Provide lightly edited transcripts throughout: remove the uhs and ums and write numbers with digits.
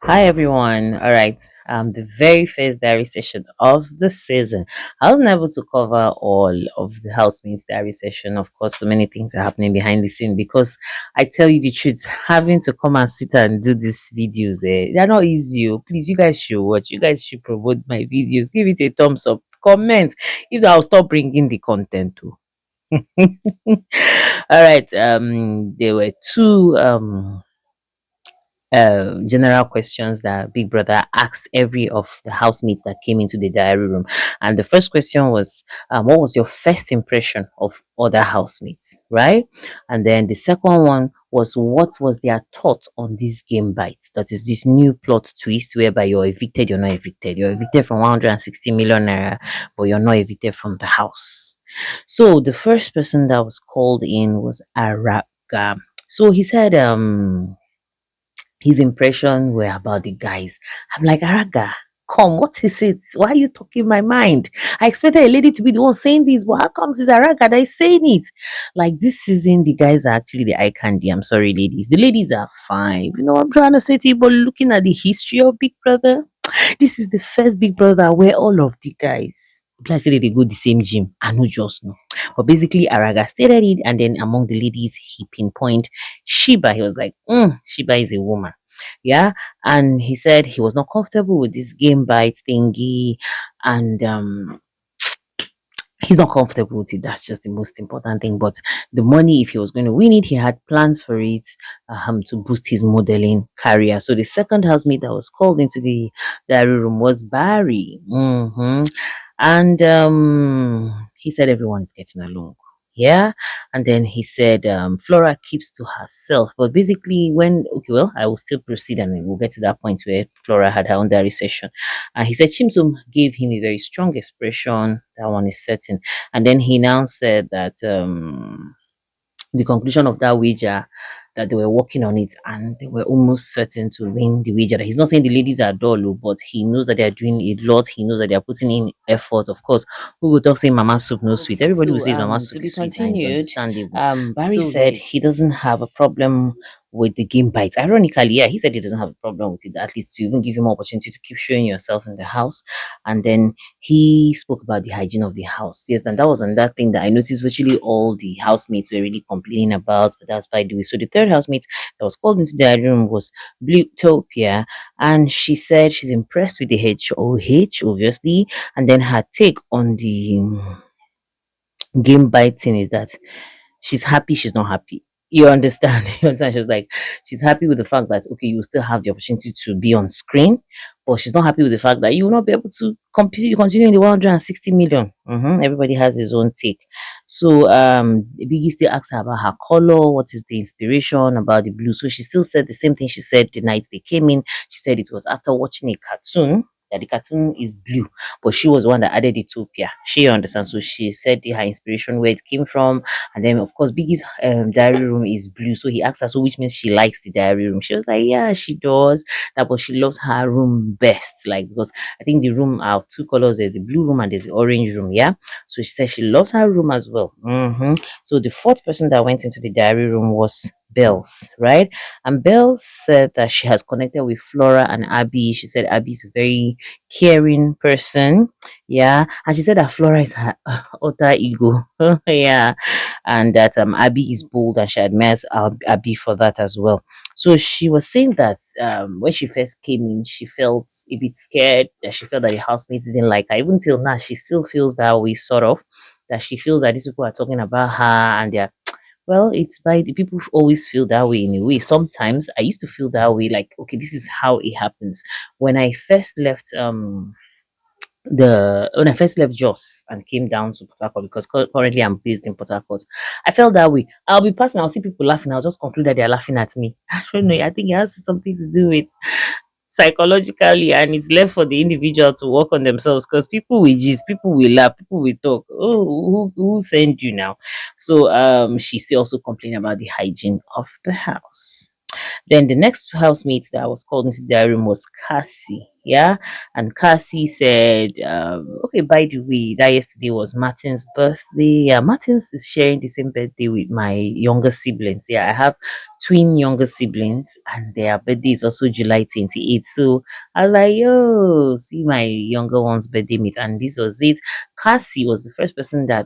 Hi everyone. All right. The very first diary session of the season. I wasn't able to cover all of the housemates diary session. Of course, so many things are happening behind the scene because I tell you the truth, having to come and sit and do these videos, they're not easy. Oh. Please, you guys should watch. You guys should promote my videos. Give it a thumbs up. Comment if I'll stop bringing the content too. All right. There were two general questions that Big Brother asked every of the housemates that came into the diary room. And the first question was, what was your first impression of other housemates, right? And then the second one was, what was their thought on this game bite? That is this new plot twist whereby you're evicted, you're not evicted. You're evicted from 160 million naira, but you're not evicted from the house. So the first person that was called in was Araga. So he said, his impression were about the guys. I'm like, Araga, come, what is it? Why are you talking my mind? I expected a lady to be the one saying this, but how comes it's Araga that is saying it? Like this season, the guys are actually the eye candy. I'm sorry, ladies. The ladies are fine. You know what I'm trying to say to you, but looking at the history of Big Brother, this is the first Big Brother where all of the guys, like say they go the same gym. I know just know. But basically, Araga stated it, and then among the ladies, he pinpoint Shiba. He was like, Shiba is a woman. Yeah. And he said he was not comfortable with this game bite thingy. And he's not comfortable with it. That's just the most important thing. But the money, if he was going to win it, he had plans for it to boost his modeling career. So the second housemate that was called into the diary room was Barry. And he said everyone is getting along. Yeah. And then he said Flora keeps to herself. But basically, when, okay, well, I will still proceed and we'll get to that point where Flora had her own diary session. He said Chimsom gave him a very strong expression. That one is certain. And then he now said that the conclusion of that wager, that they were working on it and they were almost certain to win the wager. He's not saying the ladies are dull, oh, but he knows that they are doing a lot. He knows that they are putting in effort. Of course, who will talk saying Mama soup no sweet? Okay, Everybody will so say Mama to soup be is sweet, and it's continued, understandable. Barry so said yes, he doesn't have a problem with the game bites. Ironically, yeah, he said he doesn't have a problem with it, at least to even give him opportunity to keep showing yourself in the house. And then he spoke about the hygiene of the house. Yes, and that was another thing that I noticed virtually all the housemates were really complaining about, but that's by the way. So the third housemate that was called into the room was Bluetopia, and she said she's impressed with the HOH, obviously, and then her take on the game biting is that she's happy she's not happy. You understand? You understand? She was like, she's happy with the fact that okay, you still have the opportunity to be on screen, but she's not happy with the fact that you will not be able to continue in the 160 million. Everybody has his own take. So Biggie still asked her about her color, what is the inspiration about the blue. So she still said the same thing she said the night they came in. She said it was after watching a cartoon that the cartoon is blue, but she was the one that added Ethiopia. She understands. So she said her inspiration where it came from. And then, of course, Biggie's diary room is blue. So he asked her, so which means she likes the diary room. She was like, yeah, she does. That, but she loves her room best. Like, because I think the room are two colors. There's the blue room and there's the orange room. Yeah. So she said she loves her room as well. So the fourth person that went into the diary room was Bells, right? And Bells said that she has connected with Flora and Abby. She said Abby is a very caring person. Yeah. And she said that Flora is her alter ego. Yeah. And that Abby is bold and she admires Abby for that as well. So she was saying that when she first came in, she felt a bit scared, that she felt that the housemates didn't like her. Even till now, she still feels that way, sort of. That she feels that these people are talking about her and they're well, it's by the people always feel that way in a way. Sometimes I used to feel that way, like, okay, this is how it happens. When I first left the when I first left Jos and came down to Port Harcourt because currently I'm based in Port Harcourt, I felt that way. I'll be passing, I'll see people laughing, I'll just conclude that they're laughing at me. I don't know, I think it has something to do with psychologically and it's left for the individual to work on themselves because people will gist, people will laugh, people will talk. Oh, who sent you now? So she still also complained about the hygiene of the house. Then the next housemate that was called into their room was Cassie. Yeah. And Cassie said, okay, by the way, that yesterday was Martin's birthday. Yeah, Martin's is sharing the same birthday with my younger siblings. Yeah, I have twin younger siblings, and their birthday is also July 28th. So I was like, yo, see my younger one's birthday meet. And this was it. Cassie was the first person that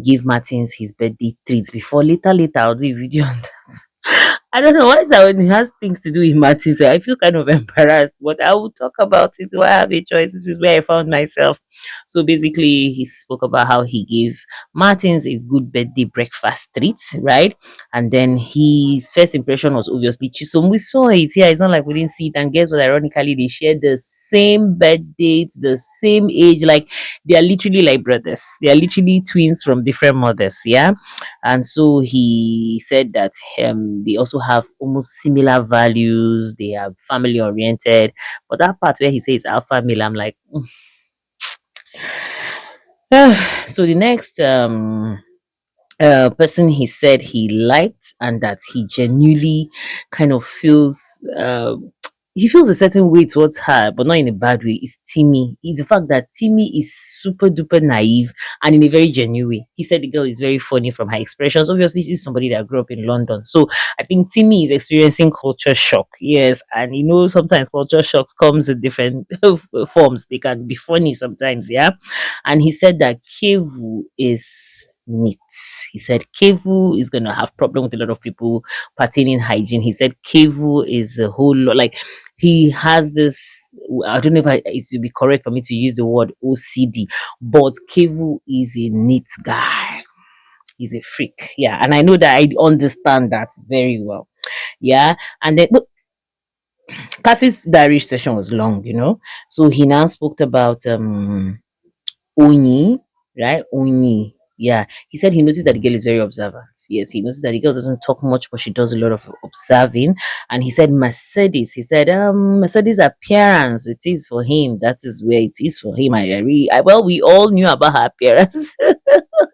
gave Martin's his birthday treats before later I'll do a video on that. I don't know why is that when it has things to do with Martin, so I feel kind of embarrassed, but I will talk about it. Do I have a choice? This is where I found myself. So basically, he spoke about how he gave Martins a good birthday breakfast treat, right? And then his first impression was obviously Chisom. We saw it. Yeah, it's not like we didn't see it. And guess what? Ironically, they shared the same birth date, the same age. Like they are literally like brothers. They are literally twins from different mothers. Yeah. And so he said that they also have almost similar values. They are family oriented. But that part where he says alpha male, I'm like, so the next person he said he liked and that he genuinely kind of feels he feels a certain way towards her, but not in a bad way. It's Timmy. It's the fact that Timmy is super duper naive and in a very genuine way. He said the girl is very funny from her expressions. Obviously, she's somebody that grew up in London. So I think Timmy is experiencing culture shock. Yes. And you know, sometimes culture shocks comes in different forms. They can be funny sometimes, yeah. And he said that Keivo is neat. He said Keivo is gonna have problem with a lot of people pertaining hygiene. He said Keivo is a whole lot like he has this. I don't know if it would be correct for me to use the word OCD, but Keivo is a neat guy. He's a freak. Yeah, and I know that I understand that very well. Yeah, and then but Cassie's diary session was long, you know. So he now spoke about Oni, right? Oni. Yeah. He said he noticed that the girl is very observant. Yes, he noticed that the girl doesn't talk much, but she does a lot of observing. And he said Mercedes. He said, Mercedes appearance, it is for him. That is where it is for him. I really well, we all knew about her appearance.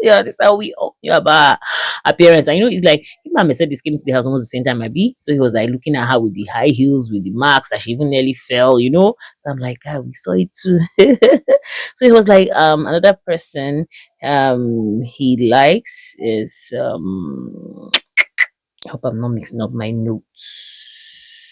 Yeah, that's how we all knew about her appearance. And you know, it's like him and Mercedes came to the house almost the same time, maybe. So he was like looking at her with the high heels, with the marks that she even nearly fell, you know. So I'm like, ah, we saw it too. So he was like, another person he likes is I hope I'm not mixing up my notes.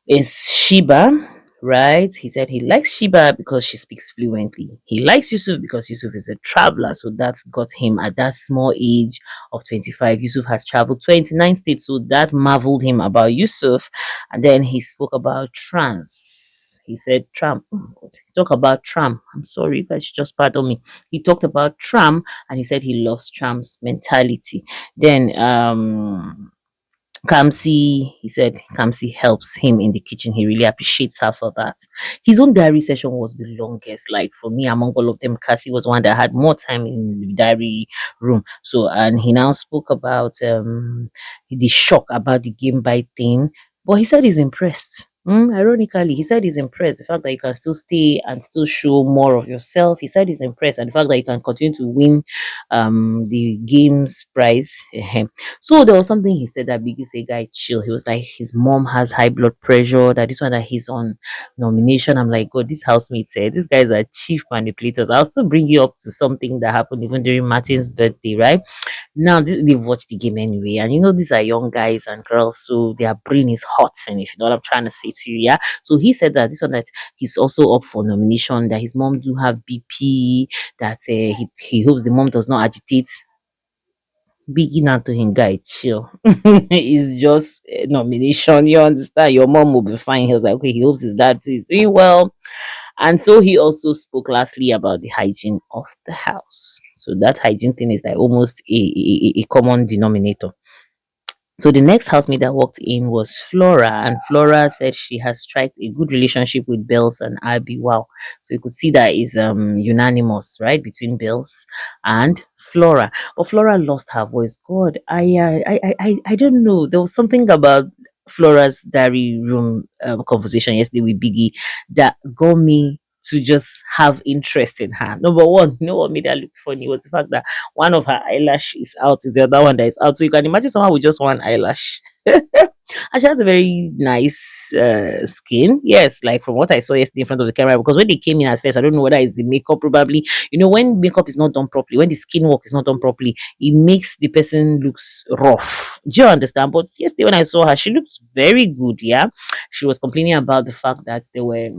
Is Shiba, right? He said he likes Shiba because she speaks fluently. He likes Yusuf because Yusuf is a traveler, so that got him at that small age of 25. Yusuf has traveled 29 states, so that marveled him about Yusuf. And then he spoke about trans. He said Tram. Oh God. He talked about Tram. I'm sorry, you guys should just pardon me. He talked about Tram and he said he loves Tram's mentality. Then Kamsi, he said Kamsi helps him in the kitchen. He really appreciates her for that. His own diary session was the longest. Like for me, among all of them, Cassie was one that had more time in the diary room. So, and he now spoke about the shock about the game by thing, but he said he's impressed. Ironically, he said he's impressed. The fact that you can still stay and still show more of yourself. He said he's impressed, and the fact that you can continue to win the game's prize. So there was something he said that Biggie said, guy, chill. He was like, his mom has high blood pressure, that this one that he's on nomination. I'm like, God, this housemate said, these guys are chief manipulators. I'll still bring you up to something that happened even during Martin's birthday, right? Now they've watched the game anyway, and you know these are young guys and girls, so their brain is hot. And if you know what I'm trying to say to you, yeah. So he said that this one that he's also up for nomination, that his mom do have BP, that he hopes the mom does not agitate. Biggie now to him, guy, chill. It's just a nomination. You understand? Your mom will be fine. He was like, okay, he hopes his dad too is doing well. And so he also spoke lastly about the hygiene of the house. So that hygiene thing is like almost a common denominator. So the next housemate that walked in was Flora, and Flora said she has striked a good relationship with Bells and Abby. Wow! So you could see that is unanimous, right, between Bells and Flora. But Flora lost her voice. God, I don't know. There was something about Flora's diary room conversation yesterday with Biggie that got me to just have interest in her. Number one, you know what made her look funny was the fact that one of her eyelash is out, is the other one that is out. So you can imagine someone with just one eyelash. And she has a very nice skin. Yes, like from what I saw yesterday in front of the camera, because when they came in at first, I don't know whether it's the makeup, probably. You know, when makeup is not done properly, when the skin work is not done properly, it makes the person looks rough. Do you understand? But yesterday when I saw her, she looked very good. Yeah, she was complaining about the fact that they were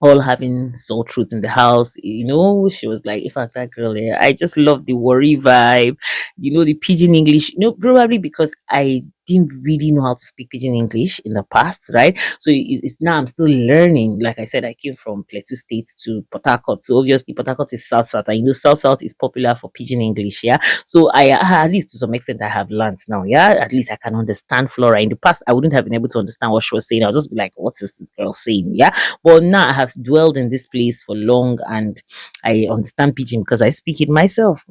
all having sore throats in the house. You know, she was like, if I that girl here, I just love the worry vibe, you know, the pidgin English, you know, probably because I didn't really know how to speak pidgin English in the past, right? So it's now I'm still learning. Like I said, I came from Plateau State to Port Harcourt. So obviously Port Harcourt is South South. And you know, South South is popular for pidgin English, yeah. So at least to some extent I have learned now, yeah. At least I can understand Flora. In the past, I wouldn't have been able to understand what she was saying. I'll just be like, what is this girl saying? Yeah. But now I have dwelled in this place for long and I understand pidgin because I speak it myself.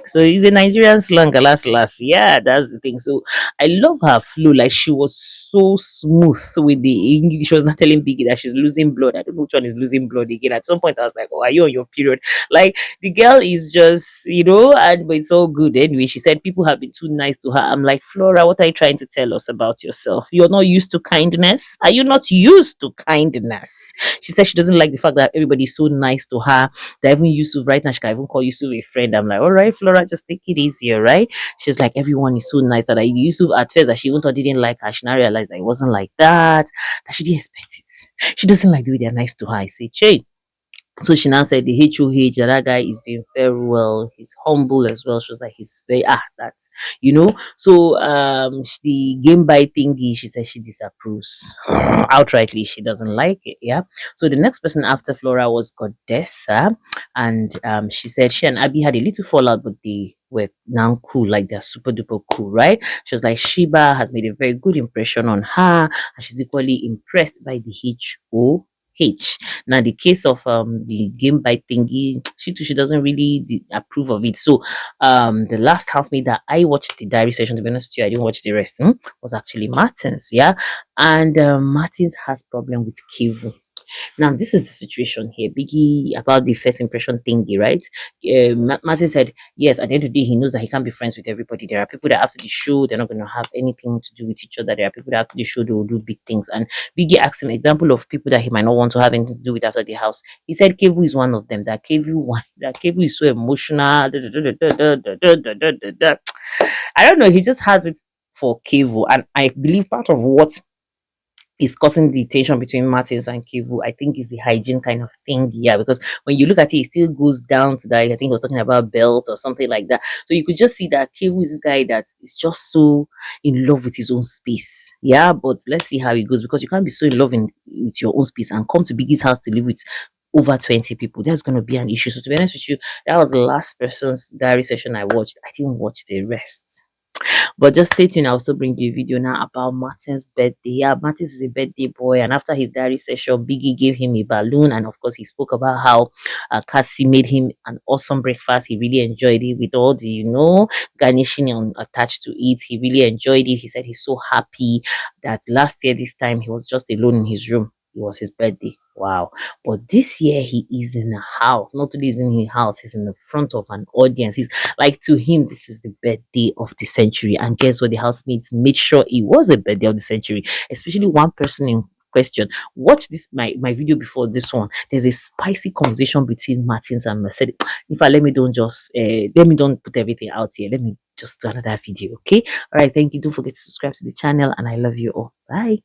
So it's a Nigerian slang, alas, alas. Yeah, that's the thing. So I love her flow. Like she was so smooth with the English. She was not telling Biggie that she's losing blood. I don't know which one is losing blood again. At some point, I was like, "Oh, are you on your period?" Like the girl is just, you know, and but it's all good anyway. She said people have been too nice to her. I'm like, Flora, what are you trying to tell us about yourself? You're not used to kindness. Are you not used to kindness? She said she doesn't like the fact that everybody's so nice to her. That even Yusuf right now, she can even call Yusuf a friend. I'm like, all right, Flora, just take it easier, right? She's like, everyone is so nice that I Yusuf at first that she even thought didn't like her. She now realized that it wasn't like that she didn't expect it. She doesn't like the way they're nice to her. I say, Che, so she now said the HOH, that guy is doing very well. He's humble as well. She was like, he's very that's you know. So the game by thingy, she said she disapproves. Outrightly, she doesn't like it. Yeah. So the next person after Flora was Godessa, and she said she and Abby had a little fallout, but they were now cool, like they're super duper cool, right? She was like, Shiba has made a very good impression on her, and she's equally impressed by the HOH. Now, the case of the game by thingy, she too, she doesn't really approve of it. So, the last housemate that I watched the diary session, to be honest with you, I didn't watch the rest, was actually Martins, yeah. And Martins has problem with Keivo. Now, this is the situation here. Biggie about the first impression thingy, right? Martin said, yes, at the end of the day, he knows that he can't be friends with everybody. There are people that after the show, they're not going to have anything to do with each other. There are people that after the show, they will do big things. And Biggie asked him an example of people that he might not want to have anything to do with after the house. He said, Keivo is one of them. That Keivo is so emotional. I don't know. He just has it for Keivo. And I believe part of what is causing the tension between Martins and Keivo, I think is the hygiene kind of thing. Yeah, because when you look at it, it still goes down to that. I think he was talking about belt or something like that. So you could just see that Keivo is this guy that is just so in love with his own space. Yeah, but let's see how it goes because you can't be so in love with your own space and come to Biggie's house to live with over 20 people. That's going to be an issue. So to be honest with you, that was the last person's diary session I watched. I didn't watch the rest. But just stay tuned. I'll still bring you a video now about Martin's birthday. Yeah, Martin's is a birthday boy, and after his diary session, Biggie gave him a balloon, and of course, he spoke about how Cassie made him an awesome breakfast. He really enjoyed it with all the garnishing on attached to it. He really enjoyed it. He said he's so happy that last year this time he was just alone in his room. It was his birthday. Wow. But this year he is in a house. Not only is in his house, he's in the front of an audience. He's like, to him, this is the birthday of the century. And guess what? The housemates made sure it was a birthday of the century, especially one person in question. Watch this my video before this one. There's a spicy conversation between Martins and Mercedes. In fact, let me don't put everything out here. Let me just do another video. Okay. All right. Thank you. Don't forget to subscribe to the channel, and I love you all. Bye.